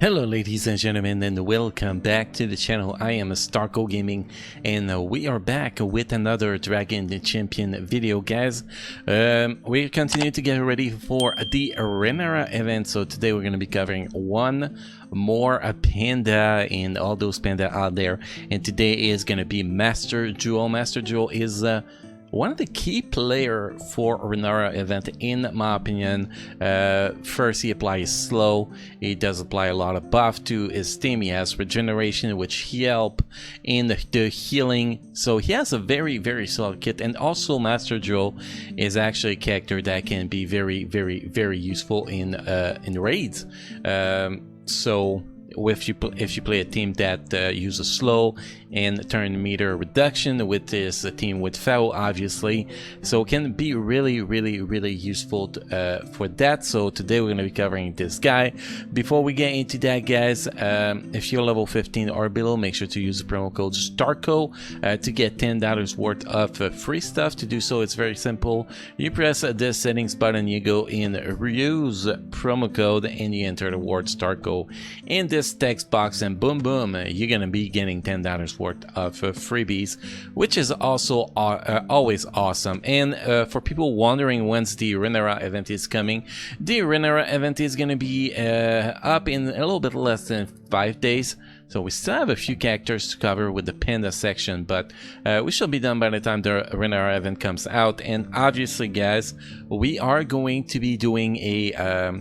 Hello ladies and gentlemen, and welcome back to the channel. I am Starco Gaming, and we are back with another Dragon Champion video, guys. We continue to get ready for the Renera event, so today we're going to be covering one more panda and all those panda out there, and today is going to be Master Jewel. Master Jewel is one of the key player for Renera event, in my opinion. First, he applies slow. He does apply a lot of buff to his team. He has regeneration, which help in the healing. So he has a very solid kit. And also, Master Jewel is actually a character that can be very useful in raids. So if you play a team that uses slow and turn meter reduction with this team with foul, obviously, so it can be really useful for that. So today we're going to be covering this guy. Before we get into that, guys, if you're level 15 or below, make sure to use the promo code STARCO to get $10 worth of free stuff. To do so, it's very simple. You press the settings button, you go in use promo code, and you enter the word STARCO in this text box, and boom you're gonna be getting $10 worth of freebies, which is also always awesome. And for people wondering when's the Renera event is coming, the Renera event is gonna be up in a little bit less than 5 days. So we still have a few characters to cover with the panda section, but we should be done by the time the Renera event comes out. And obviously, guys, we are going to be doing a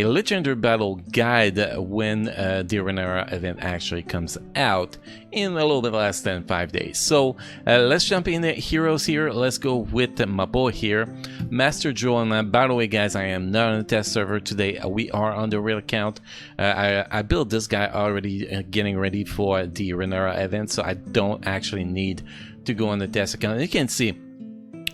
legendary battle guide when the Renera event actually comes out in a little bit less than 5 days. So let's jump in the heroes here. Let's go with my boy here, Master Jewel. And by the way, guys, I am not on the test server today. We are on the real account. I built this guy already getting ready for the Renera event, so I don't actually need to go on the test account. And you can see,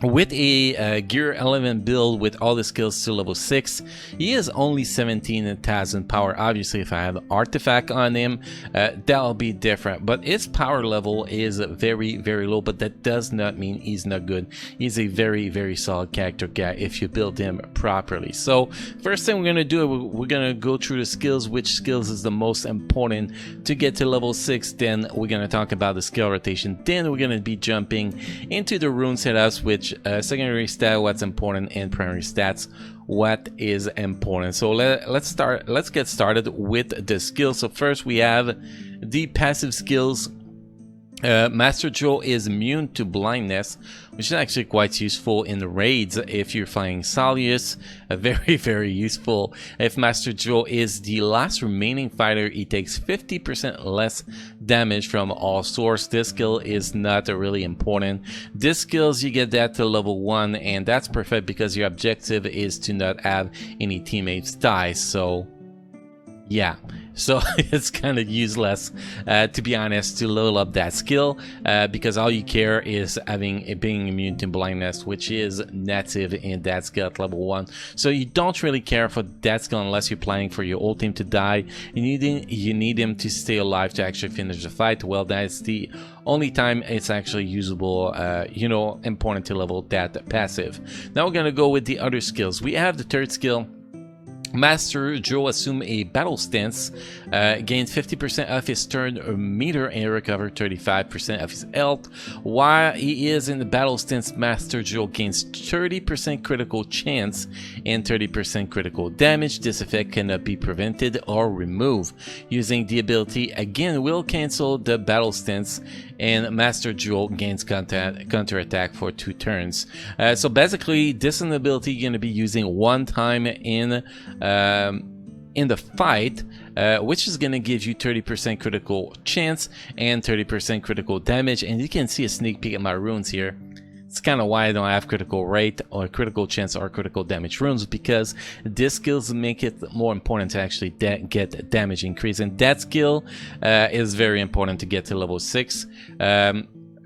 with a gear 11 build with all the skills to level 6, he is only 17,000 power. Obviously, if I have artifact on him, that'll be different, but his power level is very low, but that does not mean he's not good. He's a very solid character guy if you build him properly. So first thing we're gonna do, we're gonna go through the skills, which skills is the most important to get to level 6. Then we're gonna talk about the skill rotation. Then we're gonna be jumping into the rune setups, which secondary stat, what's important, and primary stats, what is important. So let's get started with the skills. So first we have the passive skills. Master Jewel is immune to blindness, which is actually quite useful in raids if you're flying Salius. Very useful. If Master Jewel is the last remaining fighter, he takes 50% less damage from all source. This skill is not really important. This skills, you get that to level 1, and that's perfect because your objective is to not have any teammates die. So yeah, so it's kind of useless, to be honest, to level up that skill, because all you care is being immune to blindness, which is native in that skill at level 1. So you don't really care for that skill unless you're planning for your whole team to die. You need him to stay alive to actually finish the fight. Well, that's the only time it's actually usable, you know, important to level that passive. Now we're gonna go with the other skills. We have the third skill. Master Jewel assume a battle stance, gains 50% of his turn meter and recover 35% of his health. While he is in the battle stance, Master Jewel gains 30% critical chance and 30% critical damage. This effect cannot be prevented or removed. Using the ability again will cancel the battle stance, and Master Jewel gains counter attack for 2 turns. So basically, this ability you're going to be using one time in the fight, which is going to give you 30% critical chance and 30% critical damage. And you can see a sneak peek at my runes here. It's kind of why I don't have critical rate or critical chance or critical damage runes, because these skills make it more important to actually get damage increase, and that skill is very important to get to level 6.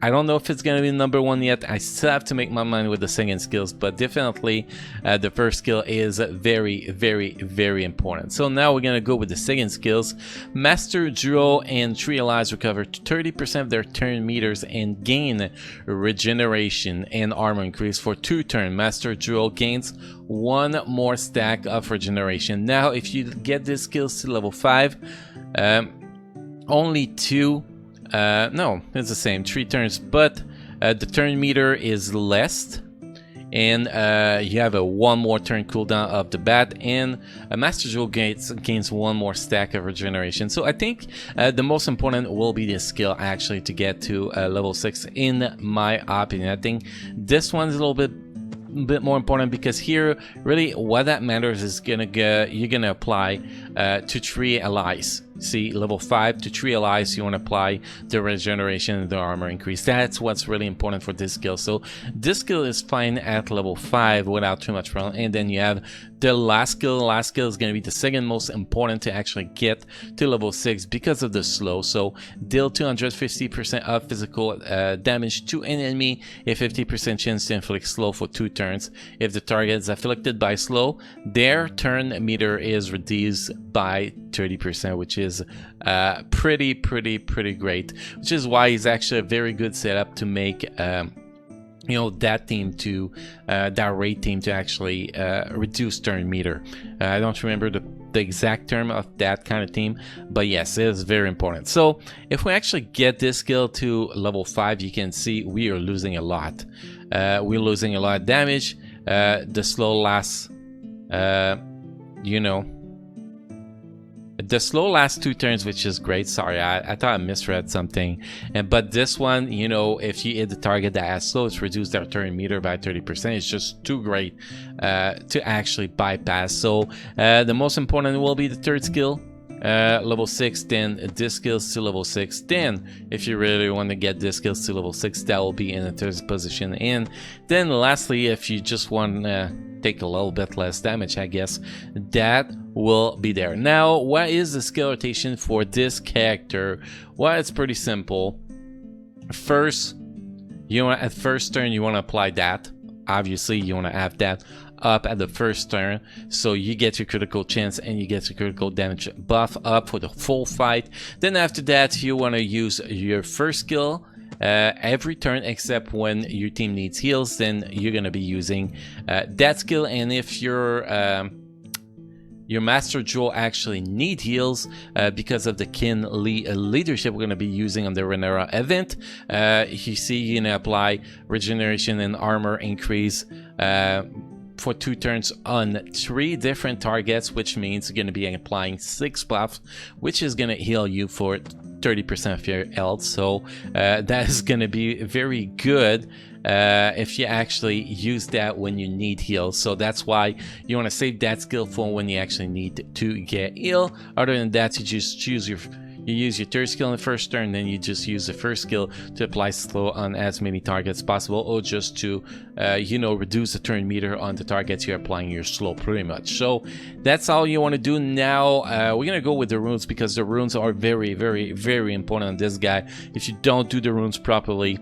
I don't know if it's gonna be number one yet. I still have to make my mind with the second skills, but definitely the first skill is very, very, very important. So now we're gonna go with the second skills. Master Duo and Tree Allies recover 30% of their turn meters and gain regeneration and armor increase for 2 turns. Master Duo gains 1 more stack of regeneration. Now, if you get this skills to level 5, only 2. No, it's the same, 3 turns, but the turn meter is less, and you have a 1 more turn cooldown of the bat, and Master Duo gains 1 more stack of regeneration. So I think the most important will be this skill actually to get to level 6 in my opinion. I think this one's a little bit more important because here really what that matters is you're gonna apply to 3 allies. See, level 5 to 3 allies, you want to apply the regeneration and the armor increase. That's what's really important for this skill. So this skill is fine at level 5 without too much problem. And then you have the last skill. The last skill is going to be the second most important to actually get to level 6 because of the slow. So deal 250% of physical damage to an enemy, a 50% chance to inflict slow for 2 turns. If the target is afflicted by slow, their turn meter is reduced by 30%, which is pretty great, which is why it's actually a very good setup to make you know, that team to that raid team to actually reduce turn meter. I don't remember the exact term of that kind of team, but yes, it is very important. So if we actually get this skill to level 5, you can see we are losing a lot. We're losing a lot of damage. The slow lasts, you know, the slow lasts 2 turns, which is great. Sorry, I thought I misread something. But this one, you know, if you hit the target that has slow, it's reduced their turn meter by 30%. It's just too great to actually bypass. So the most important will be the third skill, level 6. Then this skills to level 6. Then if you really want to get this skills to level 6, that will be in the third position. And then lastly, if you just want to take a little bit less damage, I guess, that will be there. Now, what is the skill rotation for this character? Well, it's pretty simple. First, at first turn you want to apply that. Obviously, you want to have that up at the first turn, so you get your critical chance and you get your critical damage buff up for the full fight. Then after that, you want to use your first skill every turn except when your team needs heals. Then you're going to be using that skill. And if your Master Duo actually need heals because of the kin leadership we're going to be using on the Renera event, you see you're going to apply regeneration and armor increase for 2 turns on 3 different targets, which means you're going to be applying 6 buffs, which is going to heal you for 30% of your health. So that is going to be very good if you actually use that when you need heals. So that's why you want to save that skill for when you actually need to get heal. Other than that, you just use your third skill in the first turn, then you just use the first skill to apply slow on as many targets possible, or just to you know, reduce the turn meter on the targets you're applying your slow, pretty much. So that's all you want to do. Now we're gonna go with the runes, because the runes are very important on this guy. If you don't do the runes properly,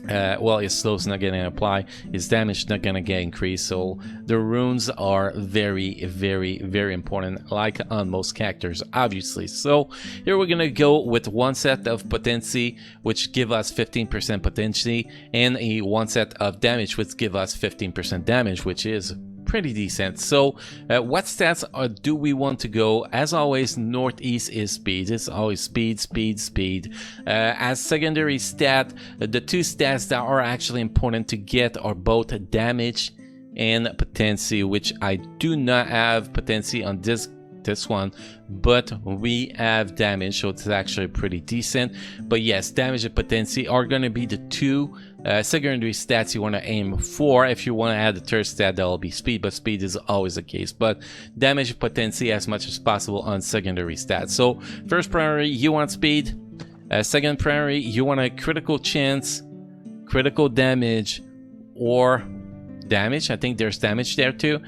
well, his slow's not gonna apply, his damage is not gonna get increased. So the runes are very important, like on most characters, obviously. So here we're gonna go with 1 set of potency, which give us 15% potency, and a 1 set of damage, which give us 15% damage, which is pretty decent. So what stats do we want to go? As always, northeast is speed. It's always speed. As secondary stat, the 2 stats that are actually important to get are both damage and potency, which I do not have potency on this one, but we have damage, so it's actually pretty decent. But yes, damage and potency are going to be the 2 secondary stats you want to aim for. If you want to add the third stat, that will be speed, but speed is always the case. But damage and potency as much as possible on secondary stats. So first primary, you want speed. Second primary, you want a critical chance, critical damage, or damage. I think there's damage there too.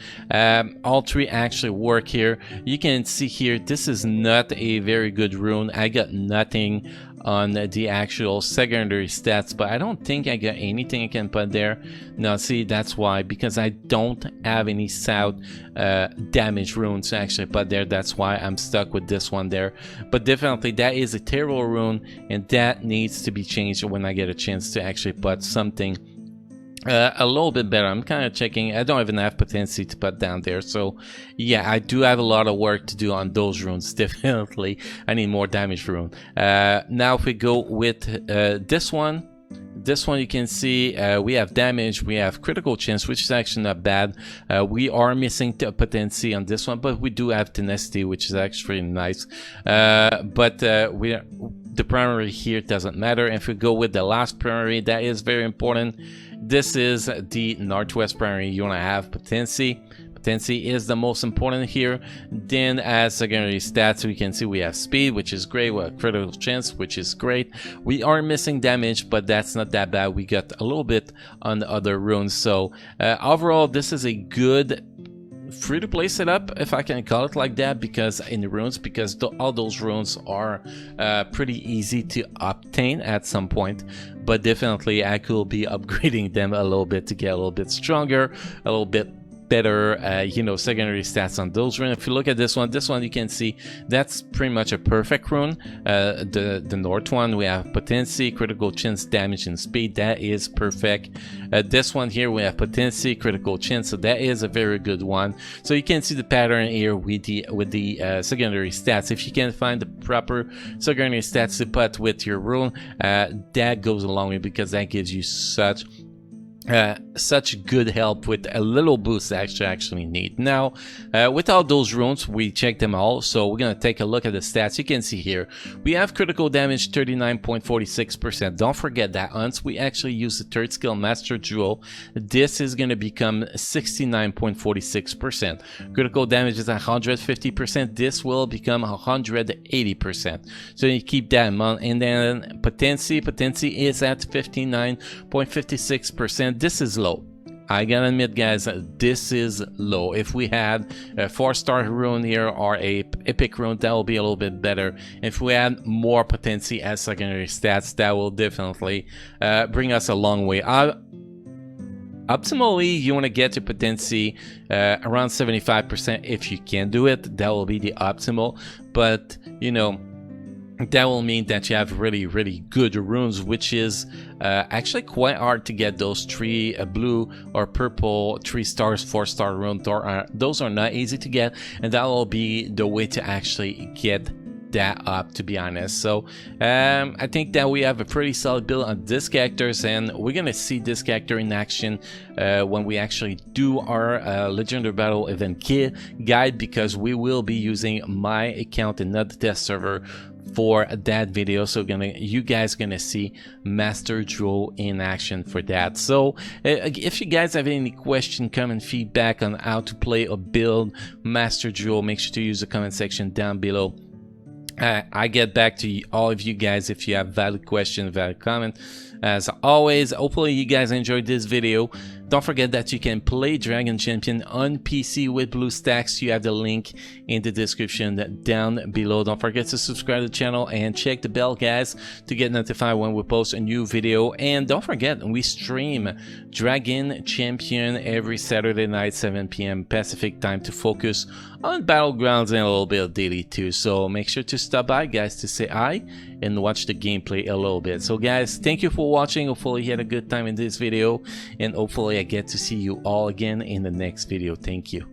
All 3 actually work here. You can see here, this is not a very good rune. I got nothing on the actual secondary stats, but I don't think I got anything I can put there. Now see, that's why, because I don't have any south damage runes to actually put there. That's why I'm stuck with this one there. But definitely that is a terrible rune, and that needs to be changed when I get a chance to actually put something a little bit better. I'm kind of checking. I don't even have potency to put down there, so yeah, I do have a lot of work to do on those runes. Definitely I need more damage rune. Now if we go with this one, you can see we have damage, we have critical chance, which is actually not bad. We are missing potency on this one, but we do have tenacity, which is actually nice. But the primary here doesn't matter. If we go with the last primary, that is very important. This is the Northwest primary. You want to have potency. Potency is the most important here. Then as secondary stats, we can see we have speed, which is great. We have critical chance, which is great. We are missing damage, but that's not that bad. We got a little bit on the other runes. So overall, this is a good free-to-play setup, if I can call it like that, because in the runes, because all those runes are pretty easy to obtain at some point. But definitely I could be upgrading them a little bit to get a little bit stronger, a little bit better, you know, secondary stats on those runes. If you look at this one you can see that's pretty much a perfect rune. The north one, we have potency, critical chance, damage, and speed. That is perfect. This one here, we have potency, critical chance, so that is a very good one. So you can see the pattern here with the secondary stats. If you can find the proper secondary stats to put with your rune, that goes a long way, because that gives you such good help with a little boost that you actually need. Now with all those runes, we checked them all, so we're gonna take a look at the stats. You can see here we have critical damage 39.46%. don't forget that once we actually use the third skill, Master Jewel, this is gonna become 69.46%. critical damage is 150%. this will become 180%, so you keep that in mind. And then potency is at 59.56%. This is low. I gotta admit, guys, this is low. If we had a 4-star rune here or a epic rune, that will be a little bit better. If we had more potency as secondary stats, that will definitely bring us a long way. Optimally, you want to get to potency around 75%. If you can do it, that will be the optimal. But you know, that will mean that you have really good runes, which is actually quite hard to get. Those 3 blue or purple 3 stars 4-star runes, those are not easy to get, and that will be the way to actually get that up, to be honest. So I think that we have a pretty solid build on this characters, and we're gonna see this character in action when we actually do our legendary battle event guide, because we will be using my account and not the test server for that video. So you guys gonna see Master Jewel in action for that. So if you guys have any question, comment, feedback on how to play or build Master Jewel, make sure to use the comment section down below. I get back to all of you guys if you have valid question, valid comment. As always, hopefully you guys enjoyed this video. Don't forget that you can play Dragon Champion on PC with BlueStacks. You have the link in the description down below. Don't forget to subscribe to the channel and check the bell, guys, to get notified when we post a new video. And don't forget, we stream Dragon Champion every Saturday night, 7 p.m. Pacific time, to focus on Battlegrounds and a little bit of daily too. So make sure to stop by, guys, to say hi and watch the gameplay a little bit. So guys, thank you for watching. Hopefully you had a good time in this video, and hopefully I get to see you all again in the next video. Thank you.